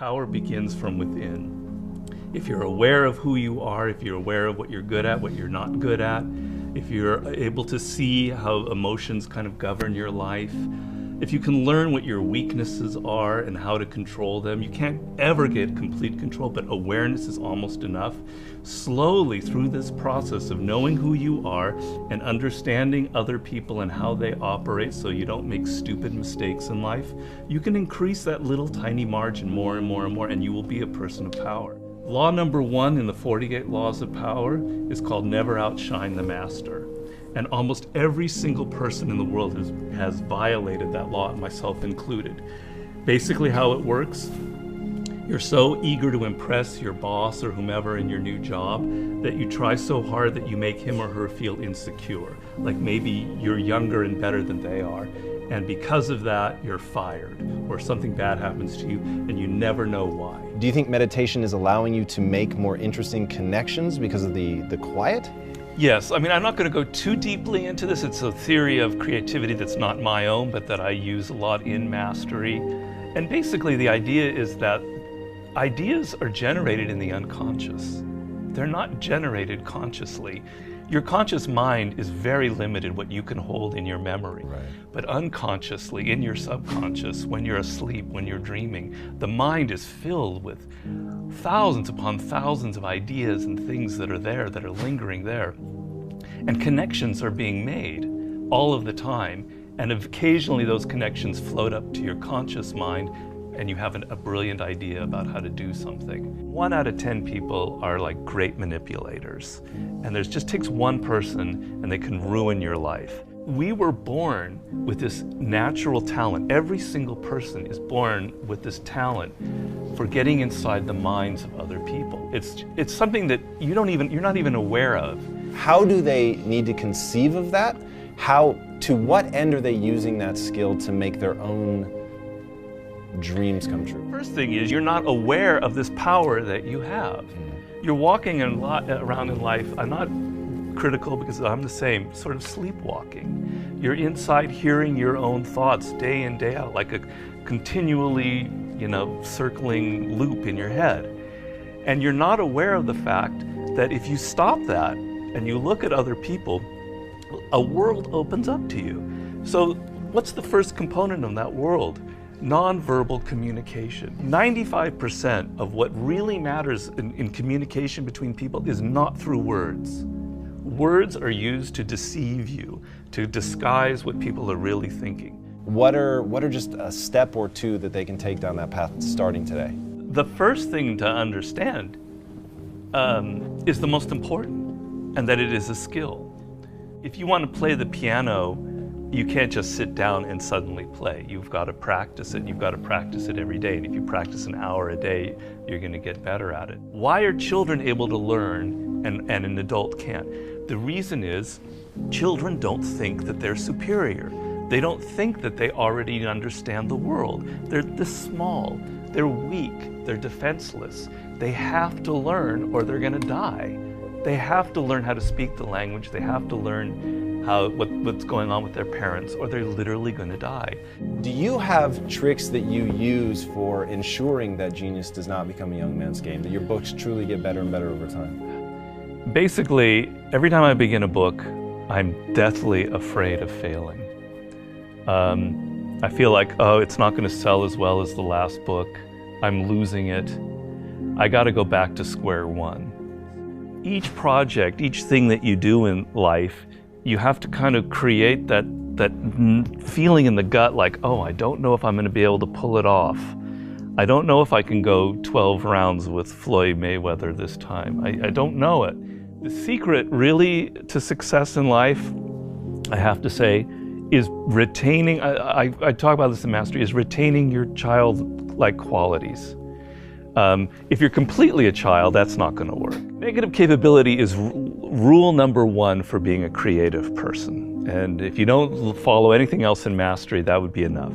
Power begins from within. If you're aware of who you are, if you're aware of what you're good at, what you're not good at, if you're able to see how emotions kind of govern your life, if you can learn what your weaknesses are and how to control them, you can't ever get complete control, but awareness is almost enough. Slowly through this process of knowing who you are and understanding other people and how they operate so you don't make stupid mistakes in life, you can increase that little tiny margin more and more and more, and you will be a person of power. Law number 1 in the 48 Laws of Power is called never outshine the master. And almost every single person in the world has violated that law, myself included. Basically how it works, you're so eager to impress your boss or whomever in your new job that you try so hard that you make him or her feel insecure. Like maybe you're younger and better than they are. And because of that, you're fired, or something bad happens to you and you never know why. Do you think meditation is allowing you to make more interesting connections because of the quiet? Yes, I mean, I'm not going to go too deeply into this. It's a theory of creativity that's not my own, but that I use a lot in Mastery. And basically the idea is that ideas are generated in the unconscious. They're not generated consciously. Your conscious mind is very limited what you can hold in your memory. Right. But unconsciously, in your subconscious, when you're asleep, when you're dreaming, the mind is filled with thousands upon thousands of ideas and things that are there, that are lingering there. And connections are being made all of the time. And occasionally those connections float up to your conscious mind and you have a brilliant idea about how to do something. 1 out of 10 people are like great manipulators. And there just takes one person and they can ruin your life. We were born with this natural talent. Every single person is born with this talent for getting inside the minds of other people. It's something that you're not even aware of. How do they need to conceive of that? To what end are they using that skill to make their own dreams come true? First thing is, you're not aware of this power that you have. You're walking around in life, I'm not critical because I'm the same, sort of sleepwalking. You're inside hearing your own thoughts day in, day out, like a continually, circling loop in your head. And you're not aware of the fact that if you stop that and you look at other people, a world opens up to you. So what's the first component of that world? Nonverbal communication. 95% of what really matters in communication between people is not through words. Words are used to deceive you, to disguise what people are really thinking. What are just a step or two that they can take down that path starting today? The first thing to understand is the most important, and that it is a skill. If you want to play the piano, you can't just sit down and suddenly play. You've got to practice it. You've got to practice it every day. And if you practice an hour a day, you're going to get better at it. Why are children able to learn and an adult can't? The reason is children don't think that they're superior. They don't think that they already understand the world. They're this small. They're weak. They're defenseless. They have to learn or they're going to die. They have to learn how to speak the language. They have to learn what's going on with their parents, or they're literally going to die. Do you have tricks that you use for ensuring that genius does not become a young man's game, that your books truly get better and better over time? Basically, every time I begin a book, I'm deathly afraid of failing. I feel like, it's not going to sell as well as the last book. I'm losing it. I got to go back to square one. Each project, each thing that you do in life, you have to kind of create that feeling in the gut like, I don't know if I'm going to be able to pull it off. I don't know if I can go 12 rounds with Floyd Mayweather this time. I don't know it. The secret really to success in life, I have to say, is retaining, I talk about this in Mastery, is retaining your childlike qualities. If you're completely a child, that's not going to work. Negative capability is rule number 1 for being a creative person. And if you don't follow anything else in Mastery, that would be enough.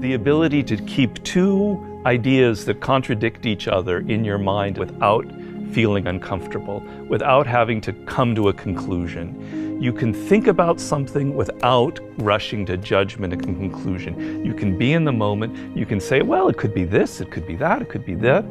The ability to keep 2 ideas that contradict each other in your mind without feeling uncomfortable, without having to come to a conclusion. You can think about something without rushing to judgment and conclusion. You can be in the moment. You can say, well, it could be this, it could be that, it could be that.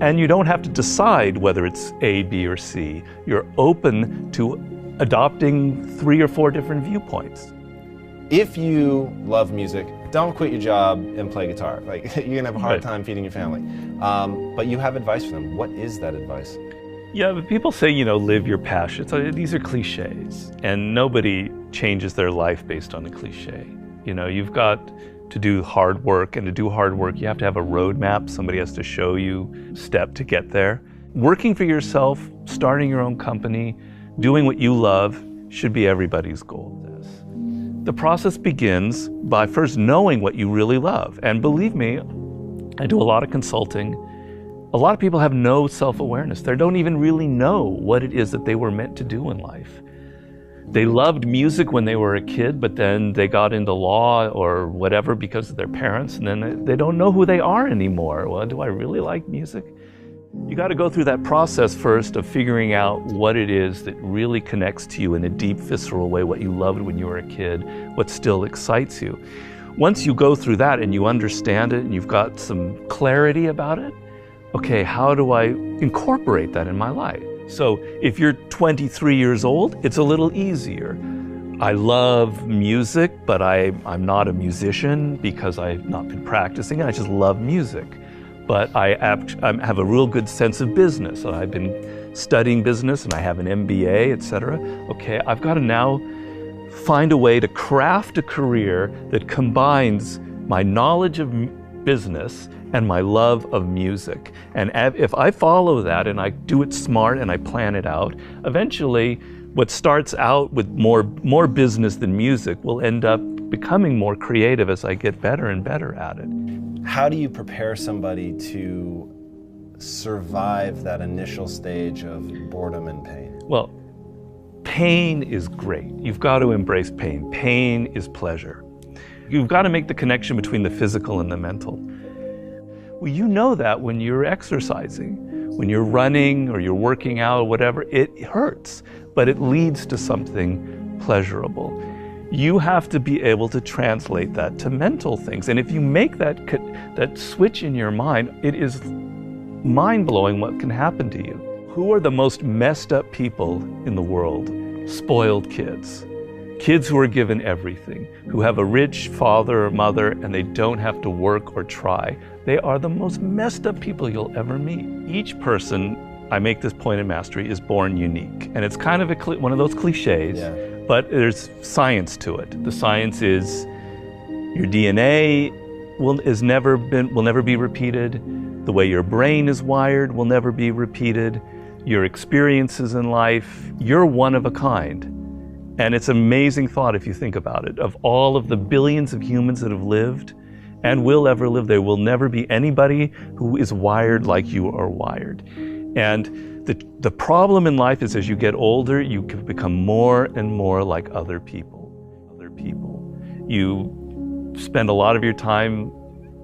And you don't have to decide whether it's A, B, or C. You're open to adopting 3 or 4 different viewpoints. If you love music, don't quit your job and play guitar. Like, you're gonna have a hard time feeding your family. But you have advice for them. What is that advice? Yeah, but people say, live your passion. So these are cliches, and nobody changes their life based on a cliche. You've got to do hard work, and to do hard work, you have to have a roadmap. Somebody has to show you step to get there. Working for yourself, starting your own company, doing what you love should be everybody's goal. The process begins by first knowing what you really love. And believe me, I do a lot of consulting. A lot of people have no self-awareness. They don't even really know what it is that they were meant to do in life. They loved music when they were a kid, but then they got into law or whatever because of their parents, and then they don't know who they are anymore. Well, do I really like music? You got to go through that process first of figuring out what it is that really connects to you in a deep, visceral way, what you loved when you were a kid, what still excites you. Once you go through that and you understand it and you've got some clarity about it, okay, how do I incorporate that in my life? So if you're 23 years old, it's a little easier. I love music, but I'm not a musician because I've not been practicing it. I just love music. But I have a real good sense of business. I've been studying business and I have an MBA, etc. Okay, I've got to now find a way to craft a career that combines my knowledge of business and my love of music. And if I follow that and I do it smart and I plan it out, eventually what starts out with more business than music will end up becoming more creative as I get better and better at it. How do you prepare somebody to survive that initial stage of boredom and pain? Well, pain is great. You've got to embrace pain. Pain is pleasure. You've got to make the connection between the physical and the mental. Well, you know that when you're exercising, when you're running or you're working out or whatever, it hurts, but it leads to something pleasurable. You have to be able to translate that to mental things. And if you make that switch in your mind, it is mind-blowing what can happen to you. Who are the most messed up people in the world? Spoiled kids. Kids who are given everything, who have a rich father or mother and they don't have to work or try. They are the most messed up people you'll ever meet. Each person, I make this point in Mastery, is born unique. And it's kind of one of those cliches. Yeah. But there's science to it. The science is your DNA will never be repeated. The way your brain is wired will never be repeated. Your experiences in life, you're one of a kind. And it's an amazing thought if you think about it. Of all of the billions of humans that have lived and will ever live, there will never be anybody who is wired like you are wired. And the problem in life is as you get older, you can become more and more like other people. You spend a lot of your time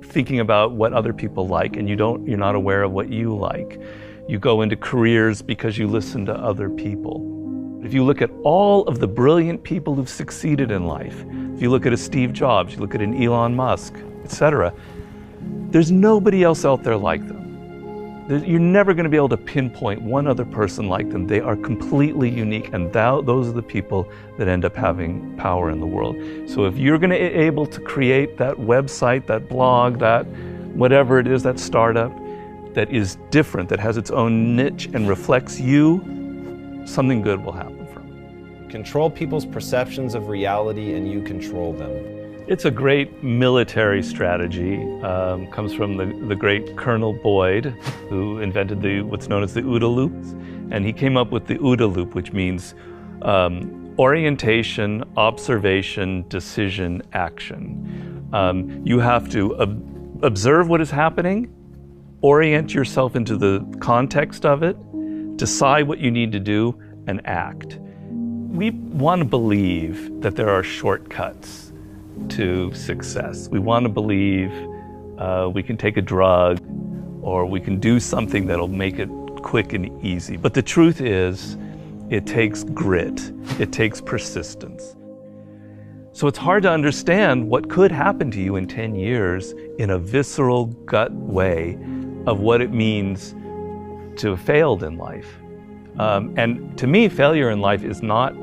thinking about what other people like, and you're not aware of what you like. You go into careers because you listen to other people. If you look at all of the brilliant people who've succeeded in life, if you look at a Steve Jobs, you look at an Elon Musk, etc., there's nobody else out there like them. You're never going to be able to pinpoint one other person like them. They are completely unique, and those are the people that end up having power in the world. So if you're going to be able to create that website, that blog, that whatever it is, that startup that is different, that has its own niche and reflects you, something good will happen from it. Control people's perceptions of reality and you control them. It's a great military strategy. Comes from the great Colonel Boyd, who invented what's known as the OODA loop. And he came up with the OODA loop, which means orientation, observation, decision, action. You have to observe what is happening, orient yourself into the context of it, decide what you need to do, and act. We want to believe that there are shortcuts to success. We want to believe we can take a drug or we can do something that'll make it quick and easy. But the truth is, it takes grit. It takes persistence. So it's hard to understand what could happen to you in 10 years in a visceral gut way of what it means to have failed in life. And to me, failure in life is not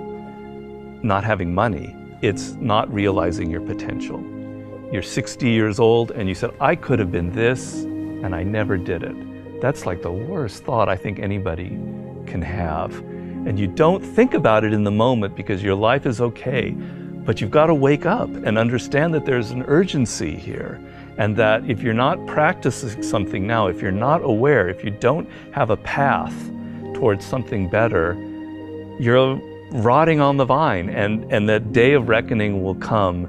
having money. It's not realizing your potential. You're 60 years old and you said, I could have been this, and I never did it. That's like the worst thought I think anybody can have. And you don't think about it in the moment because your life is okay, but you've got to wake up and understand that there's an urgency here, and that if you're not practicing something now, if you're not aware, if you don't have a path towards something better, you're rotting on the vine, and that day of reckoning will come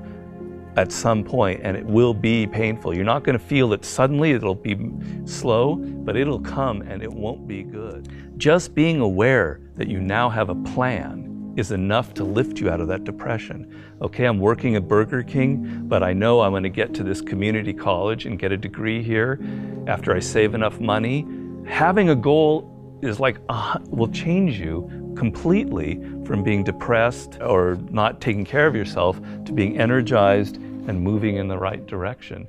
at some point, and it will be painful. You're not going to feel it suddenly, it'll be slow, but it'll come and it won't be good. Just being aware that you now have a plan is enough to lift you out of that depression. Okay, I'm working at Burger King, but I know I'm going to get to this community college and get a degree here after I save enough money. Having a goal is like, will change you completely from being depressed or not taking care of yourself to being energized and moving in the right direction.